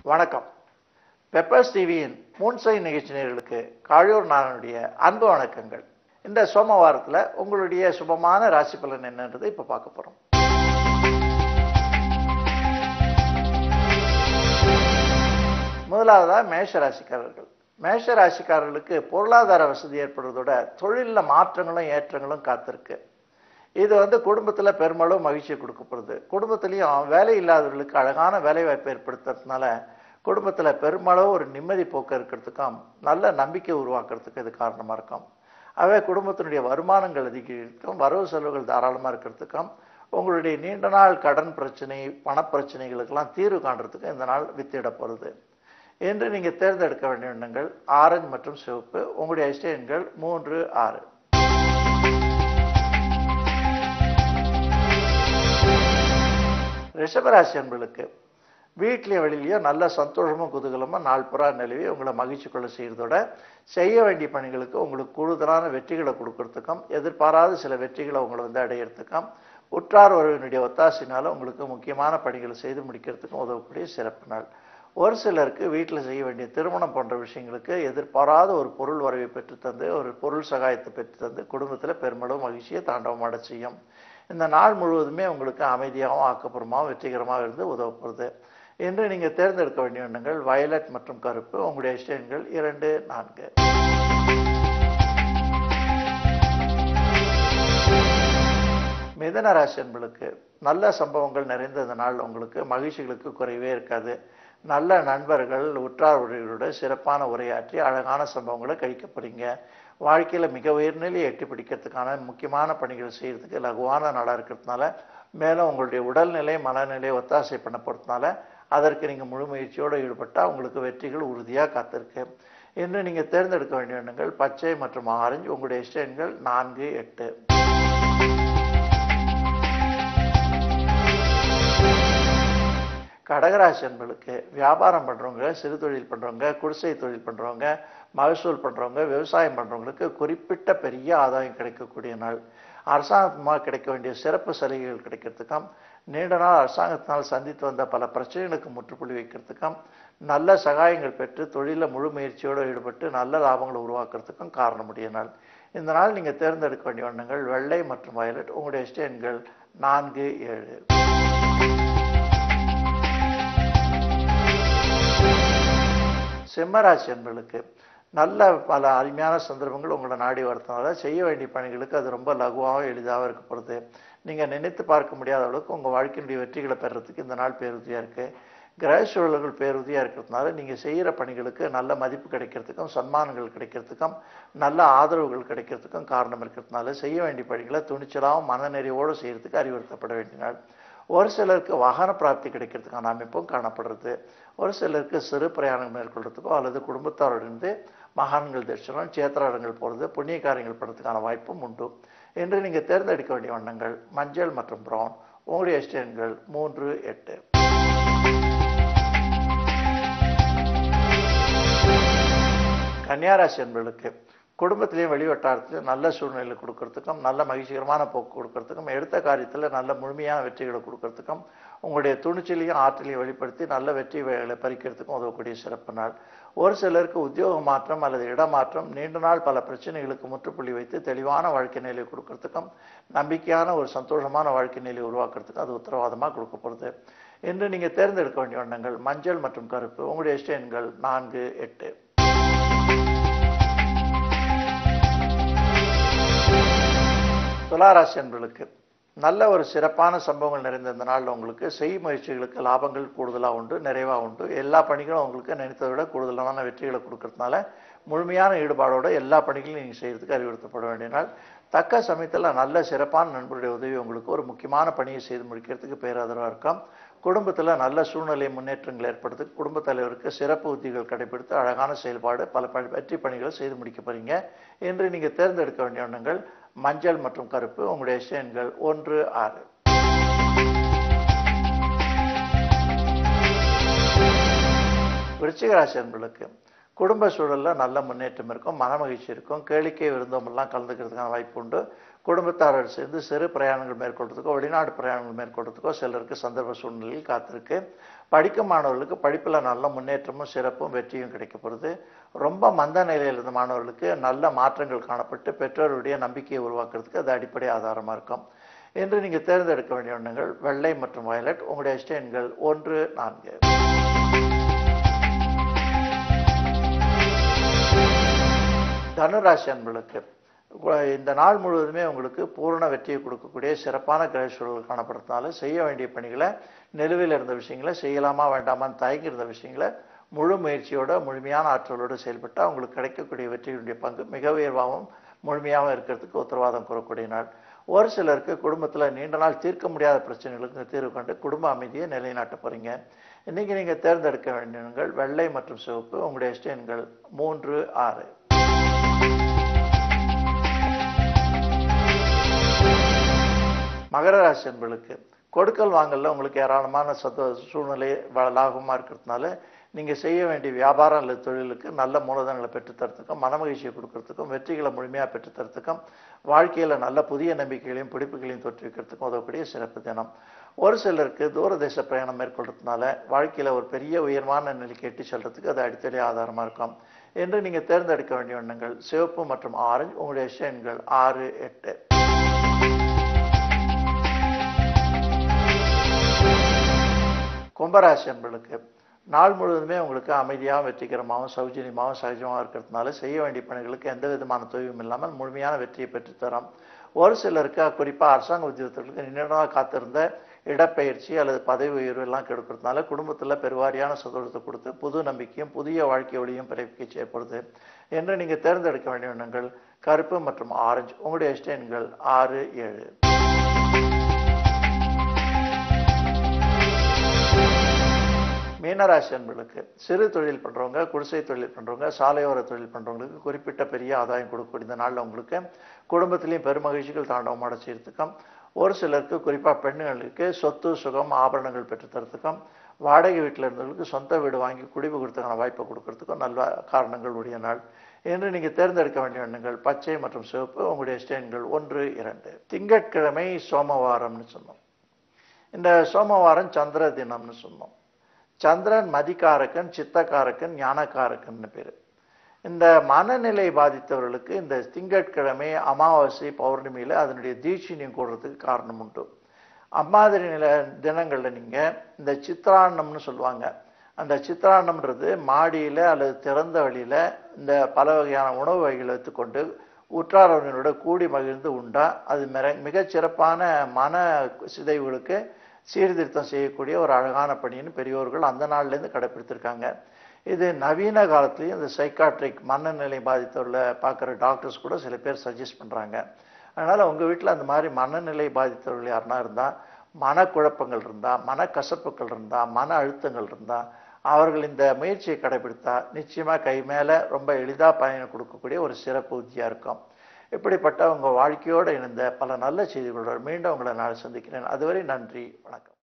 வணக்கம். பெப்பர்ஸ் டிவியின் மூன்சை நிகழ்ச்சி நேயர்களுக்கு காழூர் நானுடைய அன்பு வணக்கங்கள். இந்த சோமவாரத்தில் உங்களுடைய சுபமான ராசி பலன் என்னன்றது இப்போ பார்க்க போகிறோம். முதலாவதாக மேஷ ராசிக்காரர்கள். மேஷ ராசிக்காரர்களுக்கு பொருளாதார வசதி ஏற்படுவதோட தொழிலில் மாற்றங்களும் ஏற்றங்களும் காத்திருக்கு. இது குடும்பத்தில் பெருமளவு மகிழ்ச்சியை கொடுக்கப்படுது. குடும்பத்திலையும் வேலை இல்லாதவர்களுக்கு அழகான வேலை வாய்ப்பு ஏற்படுத்துறதுனால குடும்பத்தில் பெருமளவு ஒரு நிம்மதி போக்க இருக்கிறதுக்கும் நல்ல நம்பிக்கை உருவாக்குறதுக்கு இது காரணமாக இருக்கும். அவை குடும்பத்தினுடைய வருமானங்கள் அதிகரிக்கும், வரவு செலவுகள் தாராளமாக இருக்கிறதுக்கும் உங்களுடைய நீண்ட நாள் கடன் பிரச்சனை பணப்பிரச்சனைகளுக்கெல்லாம் தீர்வு காண்றதுக்கு இந்த நாள் வித்திட போகிறது. இன்று நீங்கள் தேர்ந்தெடுக்க வேண்டிய எண்ணங்கள் ஆரஞ்சு மற்றும் சிவப்பு. உங்களுடைய அதிர்ஷ்ட எண்கள் 3, 6. ரிஷபராசி அன்பர்களுக்கு வீட்லேயும் வெளியிலையும் நல்ல சந்தோஷமும் குதூகலமும் நாள் புறா நிலவி உங்களை மகிழ்ச்சி கொள்ள செய்கிறதோட செய்ய வேண்டிய பணிகளுக்கு உங்களுக்கு கூடுதலான வெற்றிகளை கொடுக்கறதுக்கும் எதிர்பாராத சில வெற்றிகளை உங்களை அடையிறதுக்கும் உற்றார் உறவினுடைய ஒத்தாசினால உங்களுக்கு முக்கியமான பணிகளை செய்து முடிக்கிறதுக்கும் உதவக்கூடிய சிறப்பு நாள். ஒரு சிலருக்கு வீட்டில் செய்ய வேண்டிய திருமணம் போன்ற விஷயங்களுக்கு எதிர்பாராத ஒரு பொருள் வரவை பெற்றுத்தந்து ஒரு பொருள் சகாயத்தை பெற்றுத்தந்து குடும்பத்தில் பெருமளவு மகிழ்ச்சியை தாண்டவமாட செய்யும். இந்த நாள் முழுவதுமே உங்களுக்கு அமைதியாகவும் ஆக்கப்பூர்வமாகவும் வெற்றிகரமாக இருந்து உதவப்படுது. இன்று நீங்கள் தேர்ந்தெடுக்க வேண்டிய எண்ணங்கள் வயலட் மற்றும் கருப்பு. உங்களுடைய அதிர்ஷ்ட எண்கள் 2, 4. மிதுன ராசி அன்பர்களுக்கு நல்ல சம்பவங்கள் நிறைந்த இந்த நாள் உங்களுக்கு மகிழ்ச்சிகளுக்கு குறைவே இருக்காது. நல்ல நண்பர்கள் உற்றார் உறவினரோட சிறப்பான உரையாற்றி அழகான சம்பவங்களை கழிக்கப்படுங்க. வாழ்க்கையில் மிக உயர்நிலையை எட்டி பிடிக்கிறதுக்கான முக்கியமான பணிகள் செய்கிறதுக்கு லகுவான நாளாக இருக்கிறதுனால மேலும் உங்களுடைய உடல்நிலை மனநிலை ஒத்தாசை பண்ண பொறுத்தனால அதற்கு நீங்கள் முழு முயற்சியோடு ஈடுபட்டால் உங்களுக்கு வெற்றிகள் உறுதியாக காத்திருக்கு. இன்று நீங்கள் தேர்ந்தெடுக்க வேண்டிய எண்ணங்கள் பச்சை மற்றும் ஆரஞ்சு. உங்களுடைய இஷ்ட எண்கள் 4, 8. கடகராசி அன்பர்களுக்கு வியாபாரம் பண்ணுறவங்க, சிறு தொழில் பண்ணுறவங்க, குடிசை தொழில் பண்ணுறவங்க, மகசூல் பண்ணுறவங்க, விவசாயம் பண்ணுறவங்களுக்கு குறிப்பிட்ட பெரிய ஆதாயம் கிடைக்கக்கூடிய நாள். அரசாங்கமாக கிடைக்க வேண்டிய சிறப்பு சலுகைகள் கிடைக்கிறதுக்கும் நீண்ட நாள் அரசாங்கத்தினால் சந்தித்து வந்த பல பிரச்சனைகளுக்கு முற்றுப்புள்ளி வைக்கிறதுக்கும் நல்ல சகாயங்கள் பெற்று தொழிலில் முழு முயற்சியோடு ஈடுபட்டு நல்ல லாபங்களை உருவாக்குறதுக்கும் காரணமுடைய நாள். இந்த நாள் நீங்கள் தேர்ந்தெடுக்க வேண்டிய எண்ணங்கள் வெள்ளை மற்றும் வயலட். உங்களுடைய இஷ்ட எண்கள் 4, 7. சிம்மராசி அன்பர்களுக்கு நல்ல பல அருமையான சந்தர்ப்பங்கள் உங்களை நாடி வரதுனால செய்ய வேண்டிய பணிகளுக்கு அது ரொம்ப லகுவாகவும் எளிதாக இருக்கப்படுது. நீங்கள் நினைத்து பார்க்க முடியாத அளவுக்கு உங்கள் வாழ்க்கையினுடைய வெற்றிகளை பெறுறதுக்கு இந்த நாள் பேருதியாக இருக்குது. கிரக சூழல்கள் பேருதியாக இருக்கிறதுனால நீங்கள் செய்கிற பணிகளுக்கு நல்ல மதிப்பு கிடைக்கிறதுக்கும் சன்மானங்கள் கிடைக்கிறதுக்கும் நல்ல ஆதரவுகள் கிடைக்கிறதுக்கும் காரணம் இருக்கிறதுனால செய்ய வேண்டிய பணிகளை துணிச்சலாகவும் மனநிறைவோடு செய்கிறதுக்கு அறிவுறுத்தப்பட வேண்டிய நாள். ஒரு சிலருக்கு வாகன பிராப்தி கிடைக்கிறதுக்கான அமைப்பும் காணப்படுறது. ஒரு சிலருக்கு சிறு பிரயாணம் மேற்கொள்றதுக்கோ அல்லது குடும்பத்தாரோடு மகான்கள் தரிசனம் சேத்திராடங்கள் போகிறது புண்ணிய காரியங்கள் பண்ணுறதுக்கான வாய்ப்பும் உண்டு. இன்று நீங்கள் தேர்ந்தெடுக்க வேண்டிய வண்ணங்கள் மஞ்சள் மற்றும் பிரவுன். உங்களுடைய இஷ்ட எண்கள் 3, 8. கன்னியாராசி என்பவர்களுக்கு குடும்பத்திலையும் வெளிவட்டாரத்திலையும் நல்ல சூழ்நிலை கொடுக்கறதுக்கும் நல்ல மகிழ்ச்சிகரமான போக்கு கொடுக்கறதுக்கும் எடுத்த காரியத்தில் நல்ல முழுமையான வெற்றிகளை கொடுக்கறதுக்கும் உங்களுடைய துணிச்சலையும் ஆற்றலையும் வெளிப்படுத்தி நல்ல வெற்றிகளை பறிக்கிறதுக்கும் உதவக்கூடிய சிறப்பு நாள். ஒரு சிலருக்கு உத்தியோக மாற்றம் அல்லது இடமாற்றம் நீண்ட நாள் பல பிரச்சனைகளுக்கு முற்றுப்புள்ளி வைத்து தெளிவான வாழ்க்கை நிலையை கொடுக்கறதுக்கும் நம்பிக்கையான ஒரு சந்தோஷமான வாழ்க்கை நிலையை உருவாக்குறதுக்கும் அது உத்தரவாதமாக கொடுக்கப்படுது. இன்று நீங்கள் தேர்ந்தெடுக்க வேண்டிய வண்ணங்கள் மஞ்சள் மற்றும் கருப்பு. உங்களுடைய இஷ்ட எண்கள் 4, 8. துளாராசி அன்பர்களுக்கு நல்ல ஒரு சிறப்பான சம்பவங்கள் நிறைந்த இந்த நாளில் உங்களுக்கு செய் முயற்சிகளுக்கு லாபங்கள் கூடுதலாக உண்டு, நிறைவாக உண்டு. எல்லா பணிகளும் உங்களுக்கு நினைத்ததை விட கூடுதலான வெற்றிகளை கொடுக்கறதுனால முழுமையான ஈடுபாடோடு எல்லா பணிகளையும் நீங்கள் செய்கிறதுக்கு அறிவுறுத்தப்பட வேண்டிய நாள். தக்க சமயத்தில் நல்ல சிறப்பான நண்பருடைய உதவி உங்களுக்கு ஒரு முக்கியமான பணியை செய்து முடிக்கிறதுக்கு பேராதரவாக இருக்கும். குடும்பத்தில் நல்ல சூழ்நிலை முன்னேற்றங்கள் ஏற்படுத்தி குடும்பத் தலைவருக்கு சிறப்பு உத்திகள் கடைபிடித்து அழகான செயல்பாடு பல வெற்றி பணிகளை செய்து முடிக்க போறீங்க. இன்று நீங்கள் தேர்ந்தெடுக்க வேண்டிய எண்ணங்கள் மஞ்சள் மற்றும் கருப்பு. உங்களுடைய இஷ்ட எண்கள் 1, 6. விருச்சிக ராசி அன்பர்களுக்கு குடும்ப சூழலில் நல்ல முன்னேற்றம் இருக்கும், மன மகிழ்ச்சி இருக்கும், கேளிக்கை விருந்தோம்பெல்லாம் கலந்துக்கிறதுக்கான வாய்ப்பு உண்டு. குடும்பத்தாரோடு சேர்ந்து சிறு பிரயாணங்கள் மேற்கொள்றதுக்கோ வெளிநாடு பிரயாணங்கள் மேற்கொள்றதுக்கோ சிலருக்கு சந்தர்ப்ப சூழ்நிலையில் காத்திருக்கு. படிக்கும் மாணவர்களுக்கு படிப்பில் நல்ல முன்னேற்றமும் சிறப்பும் வெற்றியும் கிடைக்க போகிறது. ரொம்ப மந்த நிலையில் இருந்த மாணவர்களுக்கு நல்ல மாற்றங்கள் காணப்பட்டு பெற்றோருடைய நம்பிக்கையை உருவாக்குறதுக்கு அது அடிப்படை ஆதாரமாக இருக்கும். இன்று நீங்கள் தேர்ந்தெடுக்க வேண்டிய எண்ணங்கள் வெள்ளை மற்றும் வயலட். உங்களுடைய இஷ்ட எண்கள் 1, 4. தனுராசி அன்பர்களுக்கு இந்த நாள் முழுவதுமே உங்களுக்கு பூரண வெற்றியை கொடுக்கக்கூடிய சிறப்பான கிரக சூழல் காணப்படுறதுனால செய்ய வேண்டிய பணிகளை, நிலுவையில் இருந்த விஷயங்களை செய்யலாமா வேண்டாமான்னு தயங்கி இருந்த விஷயங்களை முழு முயற்சியோட முழுமையான ஆற்றலோடு செயல்பட்டால் உங்களுக்கு கிடைக்கக்கூடிய வெற்றியுடைய பங்கு மிக உயர்வாகவும் முழுமையாகவும் இருக்கிறதுக்கு உத்தரவாதம் கூறக்கூடிய நாள். ஒரு சிலருக்கு குடும்பத்தில் நீண்ட நாள் தீர்க்க முடியாத பிரச்சனைகளுக்கு தீர்வு கண்டு குடும்ப அமைதியை நிலைநாட்ட போறீங்க. இன்னைக்கு நீங்கள் தேர்ந்தெடுக்க வேண்டிய எண்கள் வெள்ளை மற்றும் சிவப்பு. உங்களுடைய இஷ்ட எண்கள் 3, 6. மகர ராசி என்பர்களுக்கு கொடுக்கல் வாங்கல உங்களுக்கு ஏராளமான சூழ்நிலை லாபமாக இருக்கிறதுனால நீங்கள் செய்ய வேண்டிய வியாபாரம் அல்லது தொழிலுக்கு நல்ல மூலதனங்களை பெற்றுத்தரத்துக்கும் மனமகிழ்ச்சியை கொடுக்கறதுக்கும் வெற்றிகளை முழுமையாக பெற்றுத்தரத்துக்கும் வாழ்க்கையில் நல்ல புதிய நம்பிக்கைகளையும் பிடிப்புகளையும் தோற்றுவிக்கிறதுக்கும் உதவக்கூடிய சிறப்பு தினம். ஒரு சிலருக்கு தூரதேச பிரயாணம் மேற்கொள்றதுனால வாழ்க்கையில் ஒரு பெரிய உயர்வான நிலைக்கு எட்டி செல்றதுக்கு அது அடித்தடி ஆதாரமாக இருக்கும். என்று நீங்கள் தேர்ந்தெடுக்க வேண்டிய எண்ணங்கள் சிவப்பு மற்றும் ஆரஞ்சு. உங்களுடைய இஷ்ட எண்கள் 6, 8. கும்பராசி என்பர்களுக்கு நாள் முழுவதுமே உங்களுக்கு அமைதியாகவும் வெற்றிகரமாகவும் சௌஜன்யமாகவும் சகஜமாக இருக்கிறதுனால செய்ய வேண்டிய பணிகளுக்கு எந்த விதமான தொய்வும் இல்லாமல் முழுமையான வெற்றியை பெற்றுத்தரும். ஒரு சிலருக்கு குறிப்பாக அரசாங்க உத்தியோகத்திற்கு நீண்டதாக காத்திருந்த இடப்பெயர்ச்சி அல்லது பதவி உயர்வு எல்லாம் கெடுக்கிறதுனால குடும்பத்தில் பெருவாரியான சந்தோஷத்தை கொடுத்து புது நம்பிக்கையும் புதிய வாழ்க்கை ஒளியும் பிறப்பிக்க செய்யப்படுது. என்று நீங்கள் தேர்ந்தெடுக்க வேண்டிய எண்ணங்கள் கருப்பு மற்றும் ஆரஞ்சு. உங்களுடைய இஷ்ட எண்கள் 6, 7. மீனராசி அன்பர்களுக்கு சிறு தொழில் பண்ணுறவங்க, குடிசை தொழில் பண்ணுறவங்க, சாலையோர தொழில் பண்ணுறவங்களுக்கு குறிப்பிட்ட பெரிய ஆதாயம் கொடுக்கக்கூடிய இந்த நாளில் உங்களுக்கு குடும்பத்திலையும் பெருமகிழ்ச்சிகள் தாண்டவமாட செய்யறதுக்கும், ஒரு சிலருக்கு குறிப்பாக பெண்களுக்கு சொத்து சுகம் ஆபரணங்கள் பெற்றுத்தரத்துக்கும், வாடகை வீட்டில் இருந்தவங்களுக்கு சொந்த வீடு வாங்கி குடிவு கொடுத்தக்கான வாய்ப்பை கொடுக்கறதுக்கும் நல்ல காரணங்கள் உடைய நாள். என்று நீங்கள் தேர்ந்தெடுக்க வேண்டிய எண்ணங்கள் பச்சை மற்றும் சிவப்பு. உங்களுடைய இஷ்ட எண்கள் 1, 2. திங்கட்கிழமை சோமவாரம்னு சொன்னோம். இந்த சோமவாரம் சந்திர தினம்னு சொன்னோம். சந்திரன் மதிக்காரக்கன், சித்தக்காரக்கன், ஞானக்காரக்கன்னு பேர். இந்த மனநிலை பாதித்தவர்களுக்கு இந்த திங்கட்கிழமை அமாவாசை பௌர்ணமியில் அதனுடைய தீட்சினியம் கூடுறதுக்கு காரணம் உண்டு. அம்மாதிரி தினங்களில் நீங்கள் இந்த சித்திராண்ணம்னு சொல்லுவாங்க. அந்த சித்திராண்ணம்ன்றது மாடியில் அல்லது திறந்த வழியில் இந்த பல வகையான உணவு வகைகளை வைத்துக்கொண்டு உற்றாரவர்களோட கூடி மகிழ்ந்து உண்டா அது மிகச் சிறப்பான மன சிதைவுகளுக்கு சீர்திருத்தம் செய்யக்கூடிய ஒரு அழகான பணின்னு பெரியோர்கள் அந்த நாள்லேருந்து கடைப்பிடித்திருக்காங்க. இது நவீன காலத்துலேயும் இந்த சைக்காட்ரிக் மனநிலை பாதித்தவர்களை பார்க்குற டாக்டர்ஸ் கூட சில பேர் சஜஸ்ட் பண்ணுறாங்க. அதனால் உங்கள் வீட்டில் அந்த மாதிரி மனநிலை பாதித்தவர்கள் யாருன்னா இருந்தால், மனக்குழப்பங்கள் இருந்தால், மனக்கசப்புகள் இருந்தால், மன அழுத்தங்கள் இருந்தால் அவர்கள் இந்த முயற்சியை கடைபிடித்தா நிச்சயமாக கை மேலே ரொம்ப எளிதாக பயனை கொடுக்கக்கூடிய ஒரு சிறப்பு உத்தியாக இருக்கும். இப்படிப்பட்ட உங்கள் வாழ்க்கையோடு இணைந்த பல நல்ல செய்திகளோடு மீண்டும் உங்களை நான் சந்திக்கிறேன். அதுவரை நன்றி, வணக்கம்.